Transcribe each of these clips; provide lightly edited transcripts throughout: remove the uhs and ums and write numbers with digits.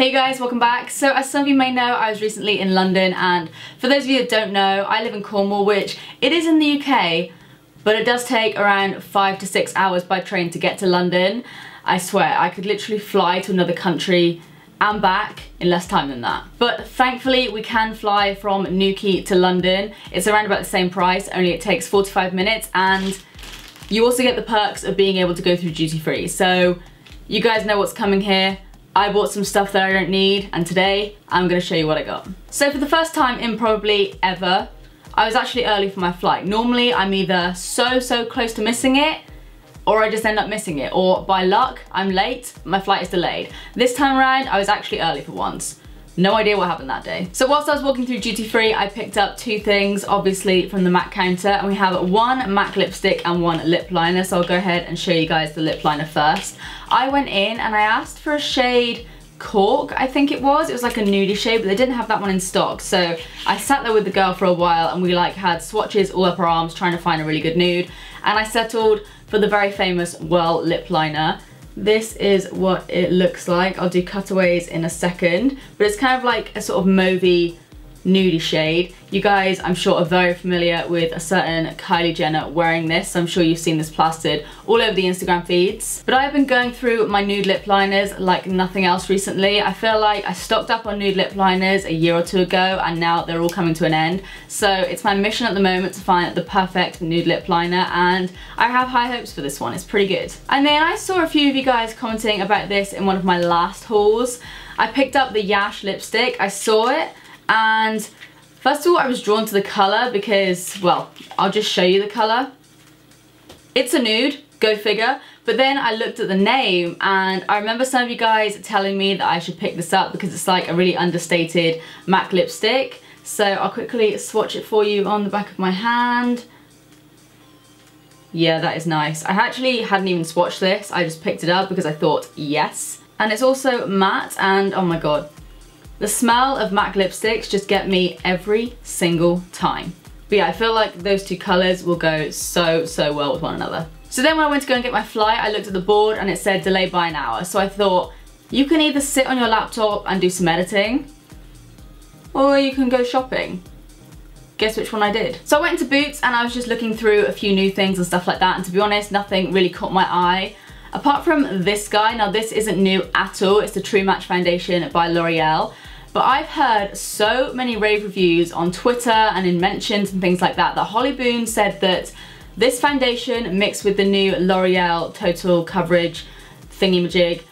Hey guys, welcome back. So as some of you may know, I was recently in London, and for those of you that don't know, I live in Cornwall, which it is in the UK, but it does take around 5 to 6 hours by train to get to London. I swear, I could literally fly to another country and back in less time than that. But thankfully we can fly from Newquay to London. It's around about the same price, only it takes 45 minutes, and you also get the perks of being able to go through duty free. So you guys know what's coming here. I bought some stuff that I don't need, and today I'm gonna show you what I got. So for the first time in probably ever, I was actually early for my flight. Normally I'm either so close to missing it, or I just end up missing it, or by luck, I'm late, my flight is delayed. This time around, I was actually early for once. No idea what happened that day. So whilst I was walking through duty free, I picked up two things, obviously from the MAC counter, and we have one MAC lipstick and one lip liner, so I'll go ahead and show you guys the lip liner first. I went in and I asked for a shade Cork, I think it was. It was like a nudie shade, but they didn't have that one in stock. So I sat there with the girl for a while and we had swatches all up our arms trying to find a really good nude. And I settled for the very famous Well lip liner. This is what it looks like. I'll do cutaways in a second, but it's kind of like a sort of mauvey nudie shade. You guys, I'm sure, are very familiar with a certain Kylie Jenner wearing this. I'm sure you've seen this plastered all over the Instagram feeds. But I've been going through my nude lip liners like nothing else recently. I feel like I stocked up on nude lip liners a year or two ago, and now they're all coming to an end. So it's my mission at the moment to find the perfect nude lip liner, and I have high hopes for this one. It's pretty good. And then I saw a few of you guys commenting about this in one of my last hauls. I picked up the Yash lipstick. I saw it, and first of all, I was drawn to the colour because, well, I'll just show you the colour. It's a nude, go figure. But then I looked at the name, and I remember some of you guys telling me that I should pick this up because it's like a really understated MAC lipstick. So I'll quickly swatch it for you on the back of my hand. Yeah, that is nice. I actually hadn't even swatched this. I just picked it up because I thought, yes. And it's also matte, and oh my god. The smell of MAC lipsticks just get me every single time. But yeah, I feel like those two colours will go so well with one another. So then when I went to go and get my flight, I looked at the board and it said delayed by an hour. So I thought, you can either sit on your laptop and do some editing, or you can go shopping. Guess which one I did. So I went into Boots and I was just looking through a few new things and stuff like that, and to be honest, nothing really caught my eye. Apart from this guy. Now this isn't new at all, it's the True Match Foundation by L'Oreal. But I've heard so many rave reviews on Twitter and in mentions and things like that, that Holly Boone said that this foundation mixed with the new L'Oreal Total Coverage thingy-majig,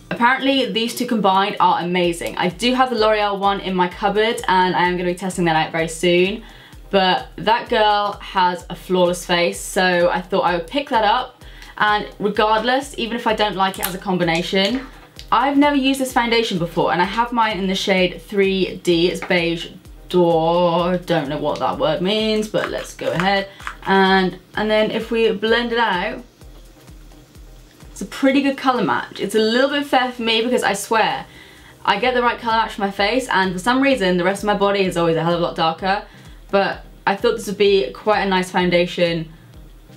apparently these two combined are amazing. I do have the L'Oreal one in my cupboard and I am going to be testing that out very soon. But that girl has a flawless face, so I thought I would pick that up. And regardless, even if I don't like it as a combination, I've never used this foundation before, and I have mine in the shade 3D. It's beige d'or. Don't know what that word means, but let's go ahead. And then if we blend it out, it's a pretty good colour match. It's a little bit fair for me because I swear, I get the right colour match for my face, and for some reason the rest of my body is always a hell of a lot darker. But I thought this would be quite a nice foundation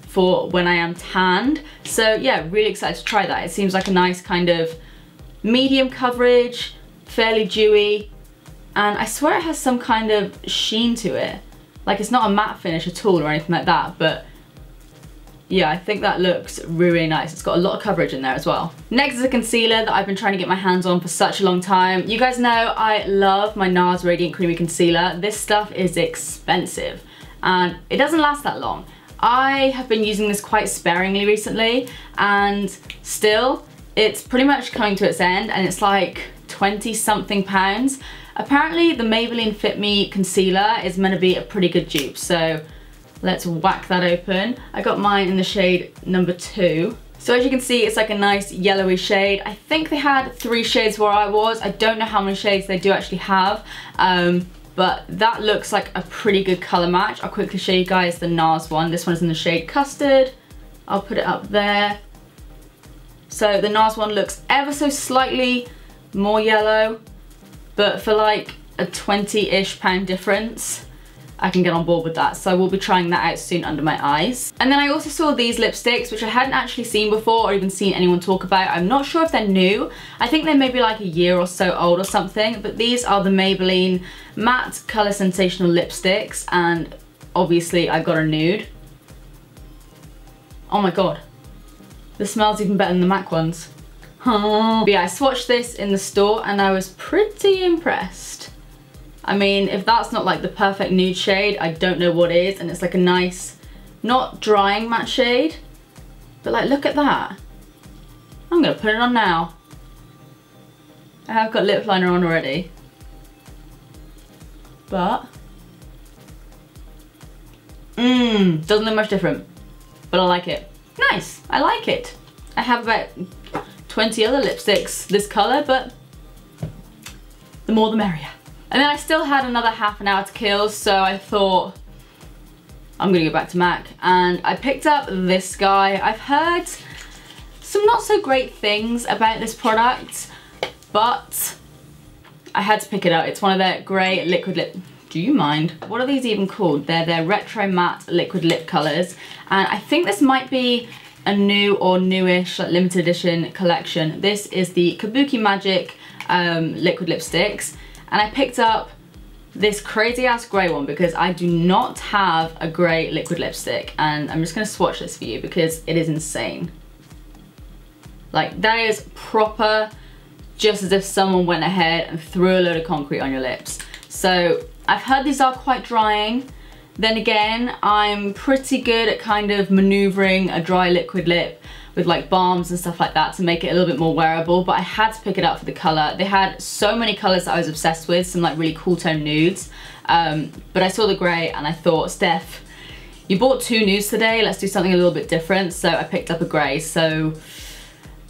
for when I am tanned. So yeah, really excited to try that. It seems like a nice kind of medium coverage, fairly dewy, and I swear it has some kind of sheen to it. Like, it's not a matte finish at all or anything like that, but yeah, I think that looks really nice. It's got a lot of coverage in there as well. Next is a concealer that I've been trying to get my hands on for such a long time. You guys know I love my NARS Radiant Creamy Concealer. This stuff is expensive and it doesn't last that long. I have been using this quite sparingly recently, and still, it's pretty much coming to its end, and it's like 20 something pounds. Apparently the Maybelline Fit Me concealer is meant to be a pretty good dupe, so let's whack that open. I got mine in the shade number 2. So as you can see, it's like a nice yellowy shade. I think they had 3 shades where I was. I don't know how many shades they do actually have, but that looks like a pretty good colour match. I'll quickly show you guys the NARS one. This one's in the shade Custard. I'll put it up there. So the NARS one looks ever so slightly more yellow, but for like a 20-ish pound difference, I can get on board with that. So I will be trying that out soon under my eyes. And then I also saw these lipsticks, which I hadn't actually seen before or even seen anyone talk about. I'm not sure if they're new. I think they're maybe like a year or so old or something, but these are the Maybelline Matte Color Sensational Lipsticks, and obviously I got a nude. Oh my god. This smells even better than the MAC ones. But yeah, I swatched this in the store and I was pretty impressed. I mean, if that's not like the perfect nude shade, I don't know what is. And it's like a nice, not drying matte shade, but like, look at that. I'm gonna put it on now. I have got lip liner on already, but doesn't look much different, but I like it. Nice, I like it. I have about 20 other lipsticks this color, but the more the merrier. And then I still had another half an hour to kill, so I thought I'm gonna go back to MAC, and I picked up this guy. I've heard some not so great things about this product, but I had to pick it up. It's one of their grey liquid lip. Do you mind? What are these even called? They're their retro matte liquid lip colors, and I think this might be a new or newish like limited edition collection. This is the Kabuki Magic liquid lipsticks, and I picked up this crazy ass grey one because I do not have a grey liquid lipstick, and I'm just gonna swatch this for you because it is insane. Like, that is proper, just as if someone went ahead and threw a load of concrete on your lips. So I've heard these are quite drying. Then again, I'm pretty good at kind of maneuvering a dry liquid lip with like balms and stuff like that to make it a little bit more wearable, but I had to pick it up for the color. They had so many colors that I was obsessed with, some like really cool tone nudes, but I saw the gray and I thought, Steph, you bought 2 nudes today, let's do something a little bit different. So I picked up a gray. So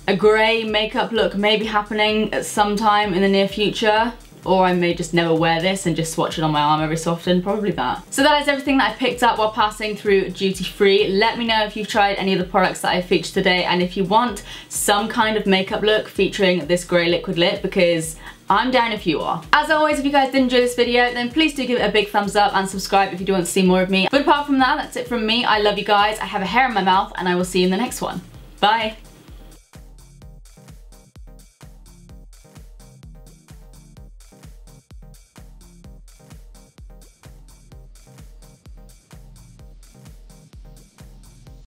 a gray makeup look may be happening at some time in the near future, or I may just never wear this and just swatch it on my arm every so often, probably that. So that is everything that I picked up while passing through duty free. Let me know if you've tried any of the products that I featured today, and if you want some kind of makeup look featuring this grey liquid lip, because I'm down if you are. As always, if you guys did enjoy this video, then please do give it a big thumbs up and subscribe if you do want to see more of me. But apart from that, that's it from me. I love you guys. I have a hair in my mouth, and I will see you in the next one. Bye.